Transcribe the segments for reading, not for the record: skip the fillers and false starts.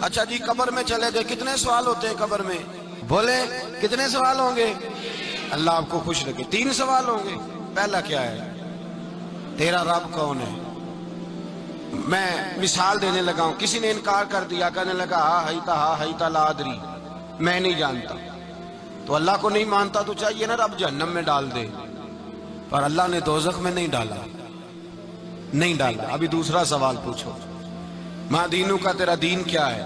اچھا جی قبر میں چلے گئے، کتنے سوال ہوتے ہیں قبر میں؟ بولے کتنے سوال ہوں گے؟ اللہ آپ کو خوش رکھے، 3 سوال ہوں گے۔ پہلا کیا ہے؟ تیرا رب کون ہے؟ میں مثال دینے لگا ہوں، کسی نے انکار کر دیا، کہنے لگا ہا ہیتا لا ادری، میں نہیں جانتا۔ تو اللہ کو نہیں مانتا تو چاہیے نا رب جہنم میں ڈال دے، پر اللہ نے دوزخ میں نہیں ڈالا، نہیں ڈالا۔ ابھی دوسرا سوال پوچھو، ماں دینو کا تیرا دین کیا ہے؟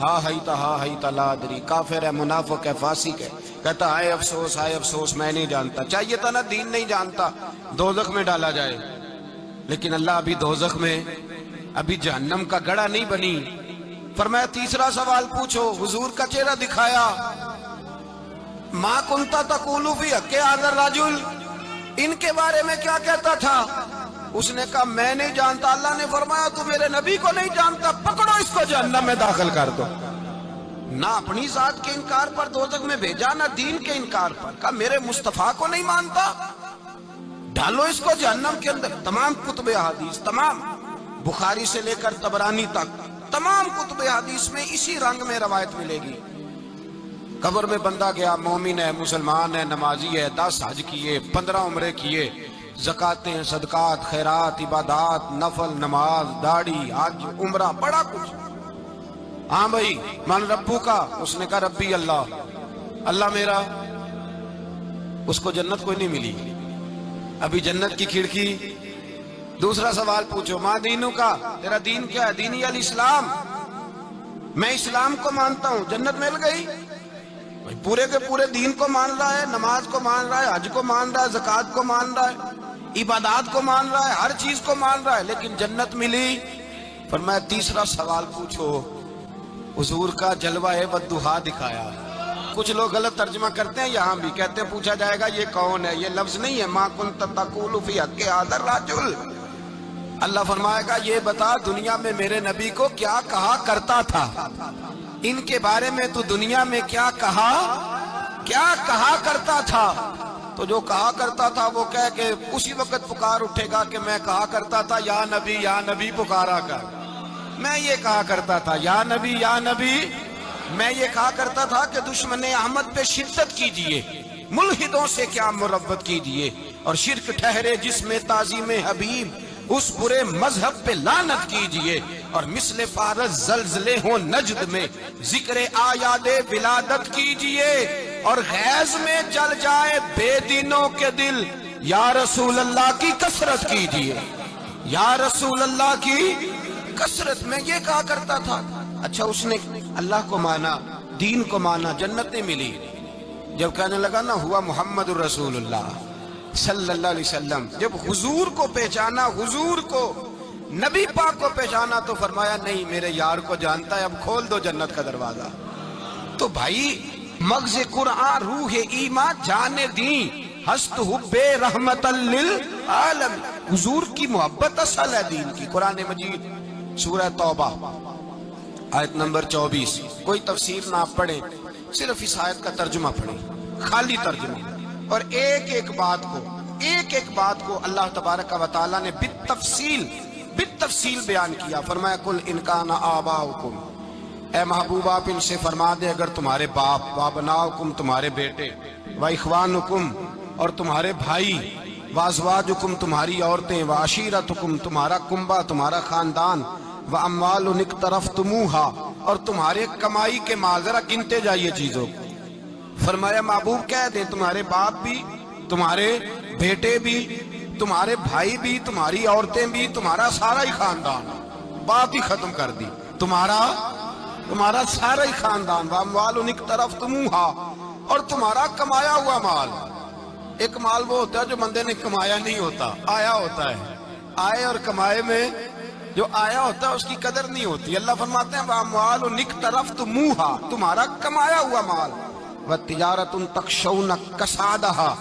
ہا ہیتا لا ادری، کافر ہے، منافق ہے، فاسق ہے، کہتا ہائے افسوس میں نہیں جانتا۔ چاہیے تھا نا دین نہیں جانتا دوزخ میں ڈالا جائے، لیکن اللہ ابھی دوزخ میں، ابھی جہنم کا گڑھا نہیں بنی۔ فرمایا تیسرا سوال پوچھو، حضور کا چہرہ دکھایا، ما کنتا تقول فی حق ھذا الرجل، ان کے بارے میں کیا کہتا تھا؟ اس نے کہا میں نہیں جانتا۔ اللہ نے فرمایا تو میرے نبی کو نہیں جانتا، پکڑو اس کو جہنم میں داخل کر دو۔ نہ اپنی ذات کے انکار پر دوزخ میں بھیجا، نہ دین کے انکار پر، کہا میرے مصطفیٰ کو نہیں مانتا، ڈالو اس کو جہنم کے اندر۔ تمام کتب حدیث، تمام بخاری سے لے کر طبرانی تک، تمام کتب حدیث میں اسی رنگ میں روایت ملے گی۔ قبر میں بندہ گیا، مومن ہے، مسلمان ہے، نمازی ہے، 10 حج کیے، 15 عمرے کیے، زکاتیں، صدقات، خیرات، عبادات، نفل، نماز، داڑھی، حج، عمرہ، بڑا کچھ۔ ہاں بھائی من ربو کا، اس نے کہا ربی اللہ، اللہ میرا۔ اس کو جنت کوئی نہیں ملی، ابھی جنت کی کھڑکی۔ دوسرا سوال پوچھو، ماں دینو کا تیرا دین کیا ہے؟ دینی الاسلام، میں اسلام کو مانتا ہوں، جنت مل گئی۔ پورے کے پورے دین کو مان رہا ہے، نماز کو مان رہا ہے، حج کو مان رہا ہے، زکوٰۃ کو مان رہا ہے، عبادات کو مان رہا ہے، ہر چیز کو مان رہا ہے، لیکن جنت ملی۔ فرمایا تیسرا سوال پوچھو، حضور کا جلوہ والضحیٰ دکھایا۔ کچھ لوگ غلط ترجمہ کرتے ہیں، یہاں بھی کہتے ہیں پوچھا جائے گا یہ کون ہے، یہ لفظ نہیں ہے، ما کنت تقول فی حق ھذا الرجل۔ اللہ فرمائے گا یہ بتا دنیا میں میرے نبی کو کیا کہا کرتا تھا، ان کے بارے میں تو دنیا میں کیا کہا کرتا تھا۔ تو جو کہا کرتا تھا وہ کہہ کہ اسی وقت پکار اٹھے گا کہ میں کہا کرتا تھا یا نبی پکارا کر، میں یہ کہا کرتا تھا یا نبی، میں یہ کہا کرتا تھا کہ دشمن احمد پہ شدت کیجئے، ملحدوں سے کیا مربت کیجئے، اور شرک ٹھہرے جس میں تعظیم حبیب، اس برے مذہب پہ لعنت کیجئے، اور مثل فارس زلزلے ہوں نجد میں ذکر آیاد ولادت کیجئے، اور غیظ میں جل جائے بے دینوں کے دل، یا رسول اللہ کی کثرت کیجئے، یا رسول اللہ کی کثرت۔ میں یہ کہا کرتا تھا۔ اچھا اس نے اللہ کو مانا، دین کو مانا، جنت نہیں ملی۔ جب کہنے لگا نا ہوا محمد الرسول اللہ صلی اللہ علیہ وسلم، جب حضور کو پہچانا، حضور کو، نبی پاک کو پہچانا، تو فرمایا نہیں میرے یار کو جانتا ہے، اب کھول دو جنت کا دروازہ۔ تو بھائی مغز قرآن روح ایمان جانے دین ہست حب رحمت للعالم، حضور کی محبت اصل ہے دین کی۔ قرآن مجید سورہ توبہ آیت نمبر 24، کوئی تفسیر نہ پڑھیں، صرف اس آیت کا ترجمہ پڑھیں، خالی ترجمہ، اور ایک ایک بات کو اللہ تبارک و تعالیٰ نے بالتفصیل بیان کیا۔ فرمایا کل ان کان آباؤکم، اے محبوب آپ ان سے فرما دے اگر تمہارے باپ، وابناؤکم تمہارے بیٹے، واخوانکم اور تمہارے بھائی، وازواجکم تمہاری عورتیں، وعشیرتکم تمہارا کنبہ، تمہارا خاندان، واموال اقترفتموہا اور تمہارے کمائی کے مال، ذرا گنتے جائیے چیزوں کو۔ فرمایا محبوب کہہ دیں تمہارے باپ بھی، تمہارے بیٹے بھی، تمہارے بھائی بھی، تمہاری عورتیں بھی، تمہارا سارا ہی خاندان، بات ہی ختم کر دی، تمہارا سارا ہی خاندان، واموال اقترفتموہا اور تمہارا کمایا ہوا مال۔ ایک مال وہ ہوتا ہے جو بندے نے کمایا نہیں ہوتا، آیا ہوتا ہے، آئے اور کمائے میں جو آیا ہوتا ہے اس کی قدر نہیں ہوتی۔ اللہ فرماتے ہیں واموال اقترفتموہا، تمہارا کمایا ہوا مال، وَتِجَارَةٌ تَخْشَوْنَ كَسَادَهَا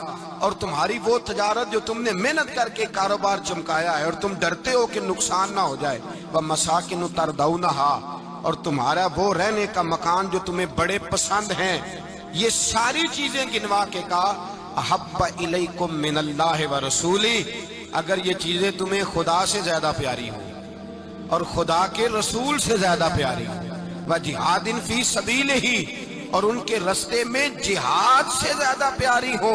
اور تمہاری وہ تجارت جو تم نے محنت کر کے کاروبار چمکایا ہے اور تم ڈرتے ہو کہ نقصان نہ ہو جائے، وَمَسَاكِنُ تَرْضَوْنَهَا اور تمہارا وہ رہنے کا مکان جو تمہیں بڑے پسند ہیں۔ یہ ساری چیزیں گنوا کے کہا احب الیکم من اللہ ورسولی، اگر یہ چیزیں تمہیں خدا سے زیادہ پیاری ہوں اور خدا کے رسول سے زیادہ پیاری ہوں، وجہاد فی سبیلہ، اور ان کے رستے میں جہاد سے زیادہ پیاری ہو،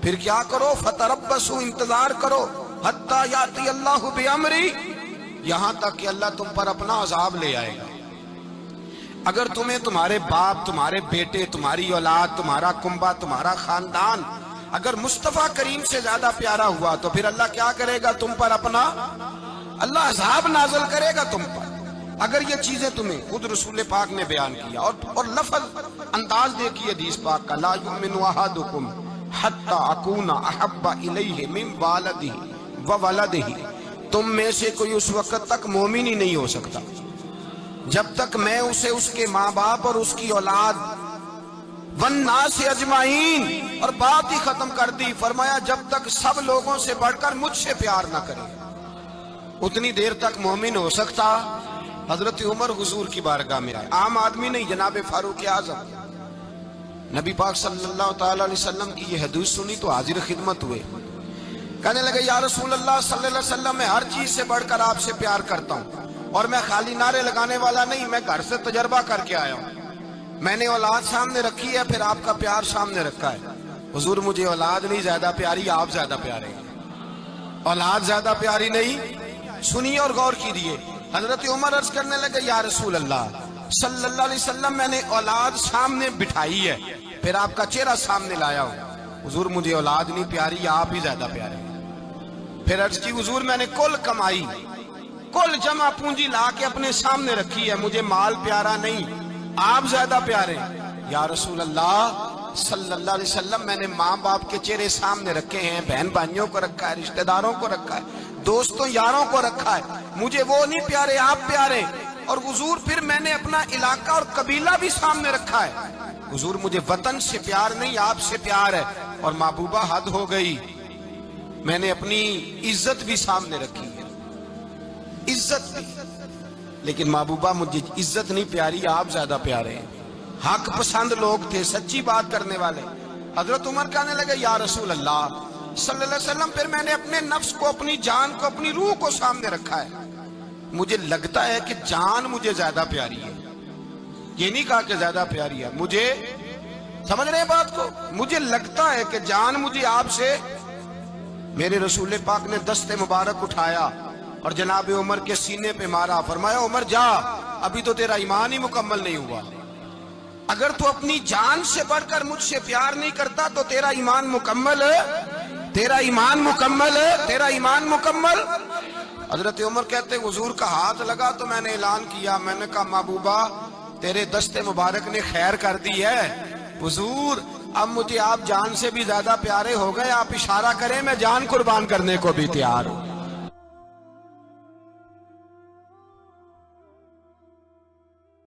پھر کیا کرو؟ فتربصوا، انتظار کرو، حتی یاتی اللہ بامری، یہاں تک کہ اللہ تم پر اپنا عذاب لے آئے گا۔ اگر تمہیں تمہارے باپ، تمہارے بیٹے، تمہاری اولاد، تمہارا کنبہ، تمہارا خاندان اگر مصطفیٰ کریم سے زیادہ پیارا ہوا تو پھر اللہ کیا کرے گا تم پر؟ اپنا اللہ عذاب نازل کرے گا تم پر۔ اگر یہ چیزیں تمہیں خود رسول پاک نے بیان کیا، اور لفظ انداز دیکھیے حدیث پاک کا، لا یؤمن احدکم حتی اکون احب الیہ من والدہ وولدہ، تم میں سے کوئی اس وقت تک مومن ہی نہیں ہو سکتا جب تک میں اسے اس کے ماں باپ اور اس کی اولاد والناس اجمعین، اور بات ہی ختم کر دی، فرمایا جب تک سب لوگوں سے بڑھ کر مجھ سے پیار نہ کرے اتنی دیر تک مومن ہو سکتا۔ حضرت عمر حضور کی بارگاہ میں آئے، عام آدمی نہیں، جناب فاروق اعظم، نبی پاک صلی اللہ تعالی علیہ وسلم کی یہ حدیث سنی تو حاضر خدمت ہوئے، کہنے لگے یا رسول اللہ صلی اللہ علیہ وسلم، میں ہر چیز سے بڑھ کر آپ سے پیار کرتا ہوں، اور میں خالی نعرے لگانے والا نہیں، میں گھر سے تجربہ کر کے آیا ہوں، میں نے اولاد سامنے رکھی ہے، پھر آپ کا پیار سامنے رکھا ہے، حضور مجھے اولاد نہیں زیادہ پیاری، آپ زیادہ پیارے ہیں، اولاد زیادہ پیاری نہیں۔ سنیے اور غور کیجیے، حضرت عمر عرض کرنے لگے یا رسول اللہ صلی اللہ علیہ وسلم، میں نے اولاد سامنے بٹھائی ہے، پھر آپ کا چہرہ سامنے لایا ہوں، حضور مجھے اولاد نہیں پیاری، آپ ہی زیادہ پیارے ہیں۔ پھر عرض کی حضور میں نے کل کمائی، کل جمع پونجی لا کے اپنے سامنے رکھی ہے، مجھے مال پیارا نہیں، آپ زیادہ پیارے ہیں۔ یا رسول اللہ صلی اللہ علیہ وسلم، میں نے ماں باپ کے چہرے سامنے رکھے ہیں، بہن بھائیوں کو رکھا ہے، رشتہ داروں کو رکھا ہے، دوستوں یاروں کو رکھا ہے، مجھے وہ نہیں پیارے، آپ پیارے۔ اور حضور پھر میں نے اپنا علاقہ اور قبیلہ بھی سامنے رکھا ہے، حضور مجھے وطن سے پیار نہیں، آپ سے پیار ہے۔ اور محبوبہ حد ہو گئی، میں نے اپنی عزت بھی سامنے رکھی ہے، عزت بھی، لیکن محبوبہ مجھے عزت نہیں پیاری، آپ زیادہ پیارے ہیں۔ حق پسند لوگ تھے، سچی بات کرنے والے۔ حضرت عمر کہنے لگے یا رسول اللہ صلی اللہ علیہ وسلم، پھر میں نے اپنے نفس کو، اپنی جان کو، اپنی روح کو سامنے رکھا ہے، مجھے لگتا ہے کہ جان مجھے زیادہ پیاری ہے، یہ نہیں کہا کہ زیادہ پیاری ہے، مجھے، سمجھ رہے ہیں بات کو، مجھے لگتا ہے کہ جان مجھے آپ سے۔ میرے رسول پاک نے دست مبارک اٹھایا اور جناب عمر کے سینے پہ مارا، فرمایا عمر جا، ابھی تو تیرا ایمان ہی مکمل نہیں ہوا، اگر تو اپنی جان سے بڑھ کر مجھ سے پیار نہیں کرتا تو تیرا ایمان مکمل ہے، تیرا ایمان مکمل ہے، تیرا ایمان مکمل۔ حضرت عمر کہتے حضور کا ہاتھ لگا تو میں نے اعلان کیا، میں نے کہا محبوبہ تیرے دست مبارک نے خیر کر دی ہے، حضور اب مجھے آپ جان سے بھی زیادہ پیارے ہو گئے، آپ اشارہ کریں میں جان قربان کرنے کو بھی تیار ہوں۔